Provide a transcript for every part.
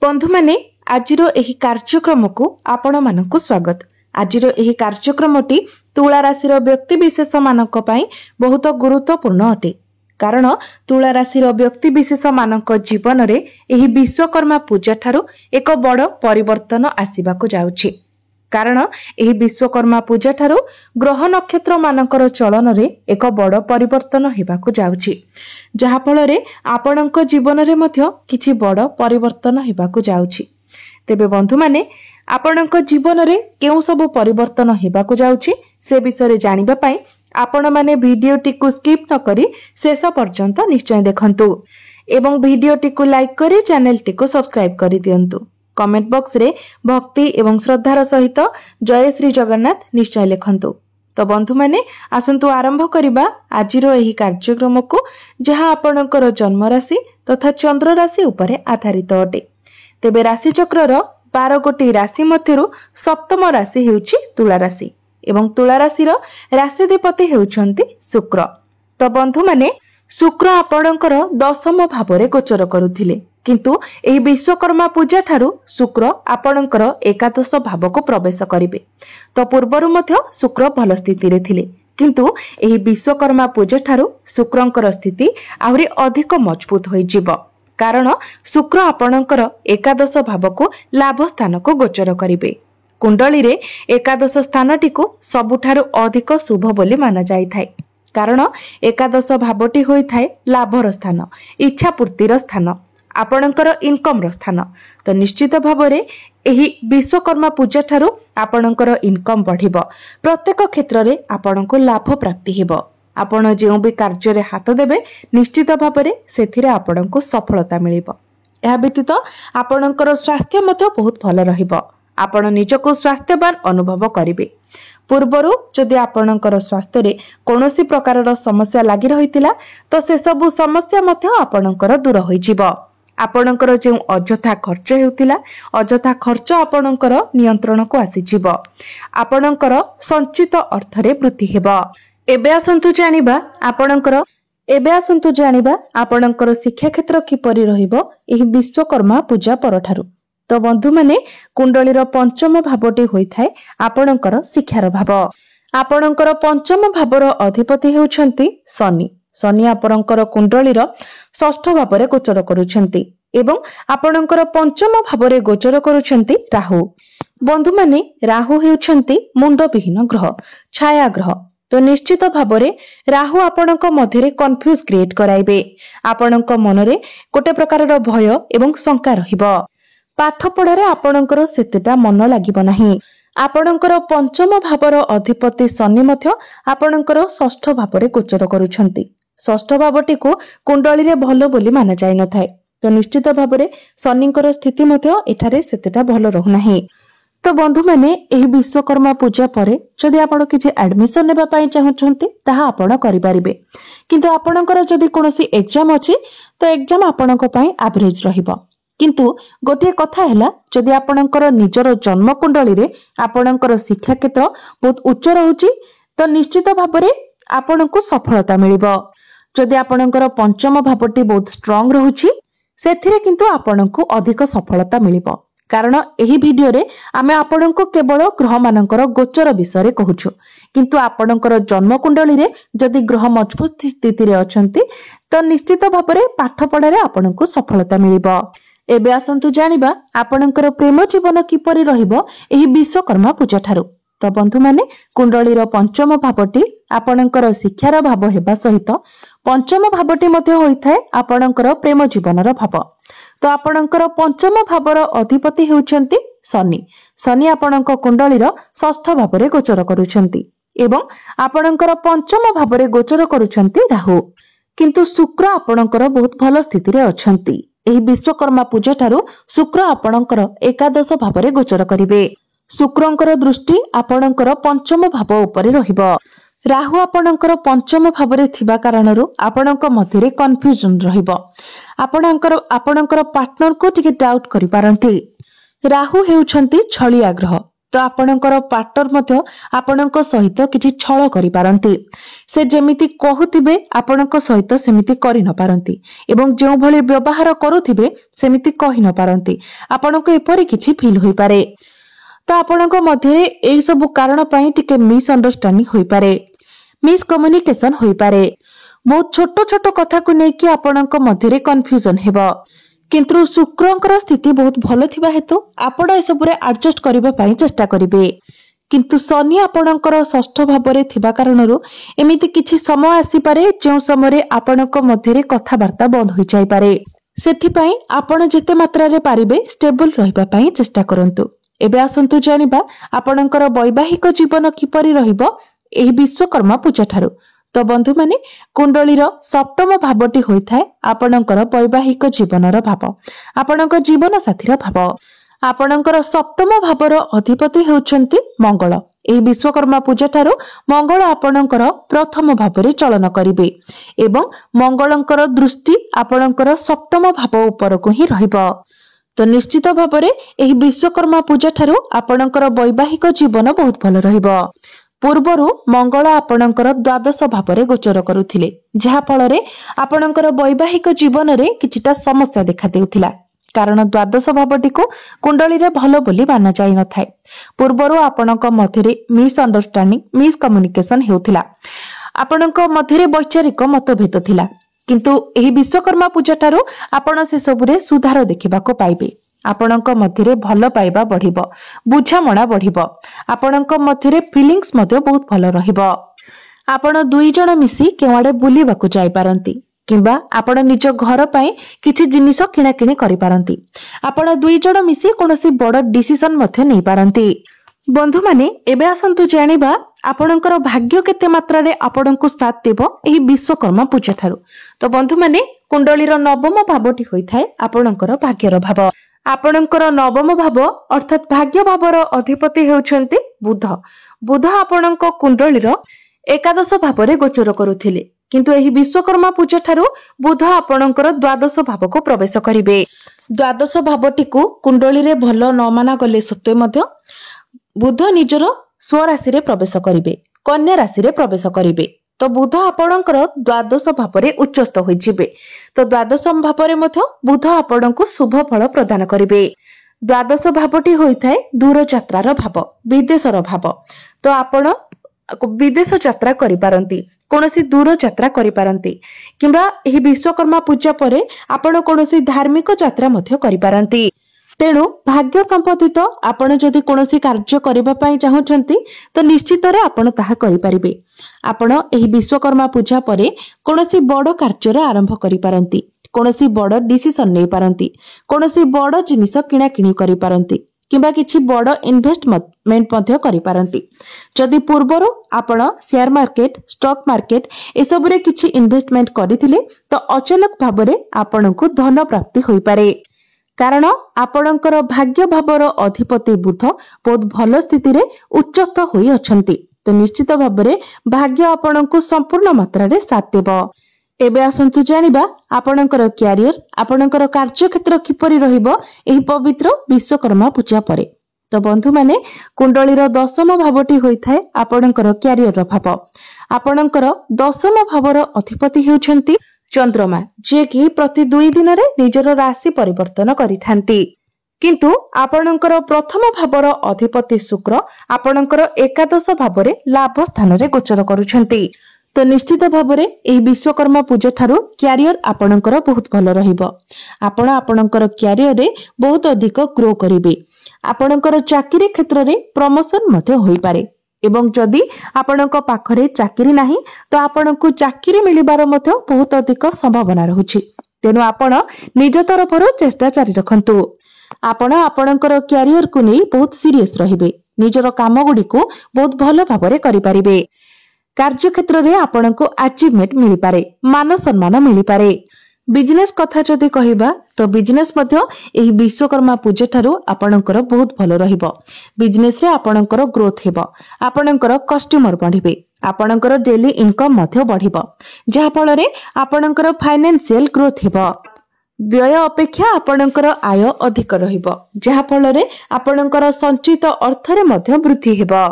बंधु माने आजिरो एही कार्यक्रम को आपण मानकु स्वागत। आजिरो एही कार्यक्रमटी तुला राशि व्यक्ति विशेष मानक पई बहुत गुरुत्वपूर्ण अटे। कारण तुला राशि व्यक्ति विशेष मानक जीवन रे एही विश्वकर्मा पूजा ठारू एक बड़ परिवर्तन आसीबाकु जाउछि। कारण एही विश्वकर्मा पूजा ठारू ग्रह नक्षत्र मानकर चलन रे एक बड़ परिवर्तन हेबाकु जाउछि, जहा फल रे आपणक जीवन रे मध्य किछि बड़ परिवर्तन हेबाकु जाउछि। तेबे बंधु माने आपणक जीवन रे केउ सब परिवर्तन हेबाकु जाउछि से विषय जानिबा पई आपण माने भिडियोटी को स्किप न करी शेष पर्यंत निश्चय देखंतु एवं भिडियोटी को लाइक करी चैनल टी को सब्सक्राइब करी दियंतु। कमेंट बॉक्स रे भक्ति एवं श्रद्धार सहित जय श्री जगन्नाथ निश्चय लिखंतु। तो बंधु माने आसंतु आरंभ करिबा आजिरो एही कार्यक्रम को, जहां आपणकर जन्म राशि तथा चंद्र राशि उपरे आधारित अटे। तेबे राशि चक्रर 12 गोटी राशि मध्यरु सप्तम राशि हेउची तुला राशि एवं तुला राशि राशिधिपति हेउछंती शुक्र। तो बंधु माने शुक्र आपणकर दशम भावरे गोचर करुथिले, किंतु एही विश्वकर्मा पूजा ठारू शुक्र आपणकर एकादश भाव को प्रवेश करिवे। तो पूर्वरु मध्य शुक्र भल स्थिति रे थिले, किंतु एही विश्वकर्मा पूजा ठारू शुक्रंकर स्थिति आहुरी अधिक मजबूत होई जिवो। कारण शुक्र आपणकर एकादश भाव को लाभ स्थान को गोचर करिवे। कुंडली रे एकादश स्थानटी को सबुठारु अधिक शुभ बोली माना जाई थाए। कारण एकादश भावटी होई थाए लाभर स्थान, इच्छा पूर्तिर स्थान, आपणकर इनकम रो स्थान। तो निश्चित भाव रे एही विश्वकर्मा पूजा ठारू आपणकर इनकम बढ़िबो। प्रत्येक क्षेत्र रे आपणको लाभ प्राप्ति हेबो। आपण जेउ भी कार्य रे हाथ देबे निश्चित भाव रे सेथिरे आपणको सफलता मिलिबो। एहा व्यतीत आपणकर स्वास्थ्य मध्ये बहुत भल रहिबो। आपण निजको स्वास्थ्यवान अनुभव करिवे। पूर्वरु जदि आपणकर स्वास्थ्य रे कोनोसी प्रकारर समस्या लागि रहितिला तो से सब समस्या मध्ये आपणकर दूर होई जिवो। आपणकर जे अजथा खर्च हेउतिला अजथा खर्च आपणकर नियंत्रण को आसी जिवो। आपणकर संचित अर्थ रे वृद्धि हेबो। एबे आसंतु जानिबा आपणकर शिक्षा क्षेत्र किपरि रहिबो एही विश्वकर्मा पूजा परठारु। तो बंधु माने कुंडलीर पंचम भावटी होई थाए आपणकर शिक्षार भाव। आपणकर पंचम भावर अधिपति हेउछंती शनि। शनि आपणकर कुंडलीर षष्ठ भावरे गोचर करूछंती एवं आपणकर पंचम भावरे गोचर करूछंती राहु। बंधु माने राहु हेउछंती मुंड विहीन ग्रह, छाया ग्रह। तो निश्चित भावरे राहु आपणक मध्यरे कन्फ्यूज क्रिएट कराइबे। आपणक मनरे गोटे प्रकारर भय एवं शंका रहिबो। पाठ पढ़ारे आपणकर सेतेटा मन लागिबो नाही। आपणकर पंचम भावर अधिपति शनि मध्य आपणकर षष्ठ भावरे गोचर करूछंती। षष्ठ भावटी को कुंडली रे भलो बोली माना जाय न थाए। तो निश्चित भावरे शनिकर स्थिति मध्य एठारे सेतेटा भलो रहु नाही। तो बंधु माने एही विश्वकर्मा पूजा परे जदि आपण किछि एडमिशन नेबा पई चाहछंती ताहा आपण करि परिबे। किंतु आपणकर जदि कोनोसी एग्जाम अछि तो एग्जाम आपणक पई एवरेज रहिबो। किंतु गोटे कथा हैला जदि आपणकर निजर जन्म कुंडली रे आपणकर शिक्षा क्षेत्र बहुत उच्च रहउची तो निश्चित भाबरे आपणको सफलता मिलिबो। जदि आपणकर पंचम भावटी बहुत स्ट्रांग रहउची सेथिरे किंतु आपणको अधिक सफलता मिलिबो। कारण एही वीडियो रे आमे आपणको केवल ग्रह मानकर गोचर विषय रे कहूछु, किंतु आपणकर जन्म कुंडली रे जदि ग्रह मजबूत स्थिति रे अछंती तो निश्चित भाबरे पाठ पढ़ारे आपणको सफलता मिलिबो। एबे आसंतु जानिबा आपणकर प्रेम जीवन किपरि रहिबो एही विश्वकर्मा पूजा ठारू। तो बंधु माने कुंडलीर पंचम भावटी आपणकर शिक्षार भाव हेबा सहित पंचम भावटी मध्ये होई थाए आपणकर प्रेम जीवनर भाव। तो आपणकर पंचम भावर अधिपति हेउछंती शनि। शनि आपणक कुंडलीर षष्ठ भावरे गोचर करूछंती एवं आपणकर पंचम भावरे गोचर करूछंती राहु। किंतु शुक्र आपणकर बहुत भल स्थिति रे अछंती। एही विश्वकर्मा पूजा ठारू शुक्र आपणकर एकादश भावरे गोचर करिवे। शुक्रंकर दृष्टि आपणकर पंचम भाव उपरे रहिबो। राहु आपणकर पंचम भावरे थिबा कारणरु आपणक मध्यरे कन्फ्यूजन रहिबो। आपणकर पार्टनर को टिके डाउट करि पारंती। राहु हेउछंती छलिया ग्रह। तो आपणकर पार्टनर मध्य आपणक सहित किछि छल करि पारंती। से जेमिति कहूथिबे आपणक सहित सेमिति करि न पारंती एवं जो भली व्यवहार करूथिबे सेमिति कहि न पारंती। आपणक एपरि किछि फील होई पारे। तो आपणक मध्य एई सब कारण पई टिके मिसअंडरस्टैंडिंग होई पारे, मिसकम्युनिकेशन होई पारे। बहुत छोट छोट कथा को लेकिन आपणक मध्य कन्फ्यूजन हेबो। किंतु शुक्रंकर स्थिति बहुत भल थिबा हेतु आपण एसबुरे एडजस्ट करबा पई चेष्टा करिवे। किंतु शनि आपणकर षष्ठ भावरे थिबा कारणरू एमिति किछि समय आसी पारे जो समय आपणक मध्य कथावार्ता बंद होई जाय पारे। सेथि पई आपण जेते मात्रा रे पारिबे स्टेबल रहबा पई चेष्टा करंतु। एबे आसंतु जानिबा आपणकर वैवाहिक जीवन किपरि रहिबो एही विश्वकर्मा पूजा ठारू। तो बंधु माने कुंडलीर सप्तम भावटी होइथाय आपणकर वैवाहिक जीवनर भाव, आपणक जीवन साथीर भाव। आपणकर सप्तम भावर अधिपति हेउचंती मंगल। एही विश्वकर्मा पूजा ठारू मंगल आपणकर प्रथम भावरे चलन करिवे एवं मंगलंकर दृष्टि आपणकर सप्तम भाव उपरको ही रहिबो। तो निश्चित भावरे एही विश्वकर्मा पूजा ठारू आपणकर वैवाहिक जीवन बहुत भल रहिबो। पूर्वरु मंगल आपणकर द्वादश भावरे गोचर करुथिले, जहा फଳରେ आपणकर वैवाहिक जीवन रे किछिटा समस्या देखा देउथिला। कारण द्वादश भावटी को कुंडली रे भलो बोली माना जाय न थाए। पूर्वरु आपणक मध्यरे मिसअंडरस्टैंडिंग, मिसकम्युनिकेशन हेउथिला। आपणक मध्यरे वैचारिक मतभेद थिला। किंतु एही विश्वकर्मा पूजा ठारू आपण से सबुरे सुधार देखिबाको पाइबे। आपणक मध्यरे भल पाइबा बढ़िबो, बुझामणा बढ़िबो। आपणक मध्यरे फीलिंग्स मध्य बहुत भल रहिबो। आपण दुई जण मिसी केवाडे बुलीबाकू जाय पारंती किंबा आपण निज घर पई किछि जिनिस किणा किणी करि पारंती। आपण दुई जण मिसी कोनोसी बड़ डिसिजन मध्य नै पारंती। बंधु माने एबे आसंतु जानिबा आपणकर भाग्य केते मात्रा रे आपणको साथ देबो एही विश्वकर्मा पूजा ठारू। तो बंधु माने कुंडलीर नवम भावटी होइथाय आपणकर भाग्यर भाव। आपणकर नवम भाव अर्थात भाग्य भावर अधिपति हेउछंती बुध। बुध आपणक कुंडलीर एकादश भावरे गोचर करुथिले, किंतु एही विश्वकर्मा पूजा ठारू बुध आपणकर द्वादश भाव को प्रवेश करिवे। द्वादश भावटी को कुंडली रे भल न माना गले सत्वे मध्य बुध निजर स्वराशि रे प्रवेश करिवे, कन्या राशि रे प्रवेश करिवे। तो बुध आपणकर द्वादश भावरे उच्चस्थ होइजिबे। तो द्वादश भावरे मध्य बुध आपणको शुभ फल प्रदान करिवे। द्वादश भावटी होइथाय दूर यात्रार भाव, विदेशर भाव। तो आपण विदेश यात्रा करि पारंती, कोनोसी दूर यात्रा करि पारंती किंबा एही विश्वकर्मा पूजा परे आपण कोनोसी धार्मिक यात्रा मध्य करि पारंती। तेणु भाग्य संबंधित आपण जदि कोनोसी कार्य करिबा पई चाहुचंती तो निश्चित रे आपण ताहा करि परिबे। आपण एही विश्वकर्मा पूजा परे कोनोसी बड़ कार्य रे आरंभ करि पारंती, कोनोसी बड़ डिसिजन नै पारंती, कोनोसी बड़ जिनिस किणा किणी करि पारंती किंबा किछि बड़ इन्वेस्टमेंट मध्य करि पारंती। जदि पूर्वरो आपण शेयर मार्केट, स्टॉक मार्केट एसबुरे किछि इन्वेस्टमेंट करिथिले तो अचानक भाबरे आपणको धन प्राप्ति होई पारे। कारण आपणकर भाग्य भावर अधिपति बुध बहुत भल स्थिति रे उच्चस्थ होई अछंती। तो निश्चित भाबरे भाग्य आपणको संपूर्ण मात्रा रे साथ देबो। एबे आसंतु जानिबा आपणकर कैरियर, आपणकर कार्य क्षेत्र किपरि रहिबो एही पवित्र विश्वकर्मा पूजा परे। तो बंधु माने कुंडलीर दशम भावटी होइथाय आपणकर कैरियर भाव। आपणकर दशम भावर अधिपति हेउछंती चंद्रमा, जे कि प्रति 2 दिन रे निजर राशि परिवर्तन करिथांती। किंतु आपणकर प्रथम भावर अधिपति शुक्र आपणकर एकादश भावरे लाभ स्थान रे गोचर करूछंती। तो निश्चित भावरे एही विश्वकर्मा पूजा ठारू कैरियर आपणकर बहुत भल रहिबो। आपण आपणकर कैरियर रे बहुत अधिक ग्रो करिवे। आपणकर चाकरी क्षेत्र रे प्रमोशन मध्य होई पारे एवं जदि आपणक पाखरे चाकरी नाही तो आपणको चाकरी मिलिबार मध्य बहुत अधिक संभावना रहुछि। तेनु आपण निज तरफरो चेष्टा जारी रखंतु। आपण आपणकर कैरियर को नै बहुत सीरियस रहिबे। निजर काम गुडी को बहुत भल भाबरे करि परिबे। कार्य क्षेत्र रे आपणको अचीवमेंट मिलि पारे, मान सम्मान मिलि पारे। बिजनेस कथा जदि कहिबा तो बिजनेस मध्य एही विश्वकर्मा पूजा ठारू आपणकर बहुत भल रहिबो। बिजनेस रे आपणकर ग्रोथ हेबो, आपणकर कस्टमर बढ़िबे, आपणकर डेली इनकम मध्य बढ़िबो, जहा फल रे आपणकर फाइनेंशियल ग्रोथ हेबो। व्यय अपेक्षा आपणकर आय अधिक रहिबो, जहा फलरे आपणकर संचित अर्थरे मध्य वृद्धि हेबो।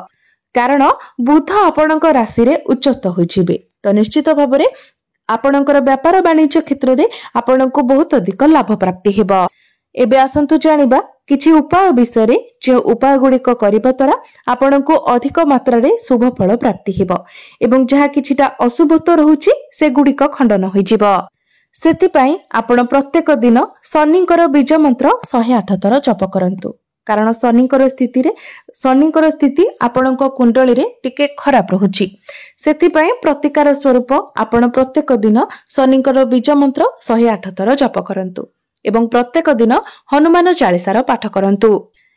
कारण बुध आपणक राशि रे उच्चस्थ होइजिबे, तो निश्चित भाबरे आपणकर व्यापार वाणिज्य क्षेत्र रे आपणको बहुत अधिक लाभ प्राप्ति हेबो। एबे आसंतु जानिबा किछि उपाय विषय रे, जे उपाय गुड़िक करिबा द्वारा आपणको अधिक मात्रा रे शुभ फल प्राप्ति हेबो एवं जहा किछिटा अशुभत्व रहुछि से गुड़िक खंडन होइजिबो। सेतिपाई आपण प्रत्येक दिन शनिंकर बीज मंत्र 108 थर जप करंतु, कारण शनिंकर स्थिति आपणक कुंडली रे टिके खराब रहुछि। सेतिपाई प्रतिकार स्वरूप आपण प्रत्येक दिन शनिंकर बीज मंत्र 108 थर जप करंतु एवं प्रत्येक दिन हनुमान चालीसार पाठ करंतु।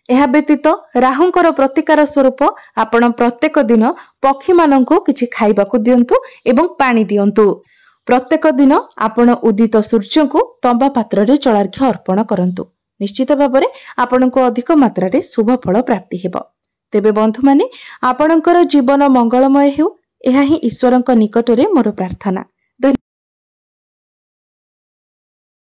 एहा व्यतीत राहुंकर प्रतिकार स्वरूप आपण प्रत्येक दिन पक्षी मानंको किछि खाइबाकू दियंतु एवं पानी दियंतु। प्रत्येक दिन आपण उदित सूर्य को तंबा पात्र रे जलार्घ्य अर्पण करंतु। निश्चित भाबरे आपनको अधिक मात्रा रे शुभ फल प्राप्ति हेबो। तेबे बंधु माने आपणकर जीवन मंगलमय हेउ, एहा ही ईश्वरक निकट रे मोर प्रार्थना।